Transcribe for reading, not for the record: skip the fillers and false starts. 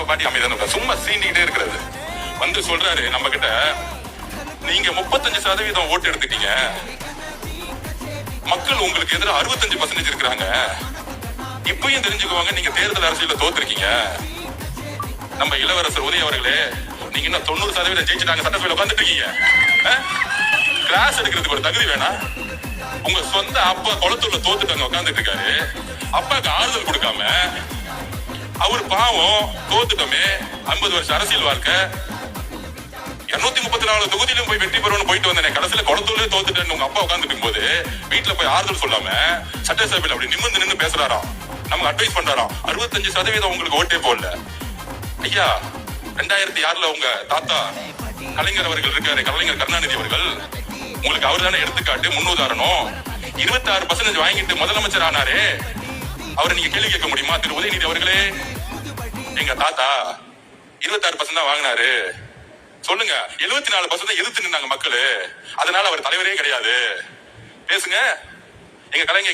பாட்டி அமைதியான சும்மா சீண்டிக்கிட்டே இருக்கிறது. வந்து சொல்றாரு நம்ம கிட்ட, நீங்க 35% ஓட்டு எடுத்துட்டீங்க, மக்கள் உங்களுக்கு எதிராக 65% இருக்கிறாங்க, இப்பயும் தெரிஞ்சுக்குவாங்க நீங்க தேர்தல் அரசியல தோத்துருக்கீங்க. நம்ம இளவரசர் உதய அவர்களே, நீங்க இன்னும் 90% ஜெயிச்சுட்டாங்க, சட்டசபையில உட்கார்ந்துட்டு இருக்கீங்க. கிளாஸ் எடுக்கிறதுக்கு ஒரு தகுதி வேணா? உங்க சொந்த அப்பா குளத்தூர்ல தோத்துட்டாங்க உட்கார்ந்துட்டு இருக்காரு, அப்பாக்கு ஆறுதல் கொடுக்காம, அவர் பாவம் தோத்துட்டோமே, 50 வருஷம் அரசியல் வாழ்க்கை, 234 தொகுதியிலும் போய் வெற்றி பெறணும்னு போயிட்டு வந்தேன், கடைசியில குளத்தூர்லயே தோத்துட்டேன்னு உங்க அப்பா உட்கார்ந்துட்டு போது வீட்டுல போய் ஆறுதல் சொல்லாம சட்டசபையில அப்படி நிமிர்ந்து நின்று பேசுறாராம், நமக்கு அட்வைஸ் பண்றாராம். 65% உங்களுக்கு ஓட்டே போடல ஐயா. 2006ல உங்க தாத்தா கலைஞர் அவர்கள் இருக்காரு, கலைஞர் கருணாநிதி அவர்கள், உங்களுக்கு அவர் தானே எடுத்துக்காட்டு, முன்னுதாரணம். 26% வாங்கிட்டு முதலமைச்சர் ஆனாரே, அவரை நீங்க கேள்வி கேட்க முடியுமா? திரு உதயநிதி அவர்களே, எங்க தாத்தா 26% தான் வாங்கினாரு சொல்லுங்க. 74% எதிர்த்து நின்னாங்க மக்களு, அதனால அவர் தலைவரே கிடையாது. பேசுங்க. எங்க கலைஞர்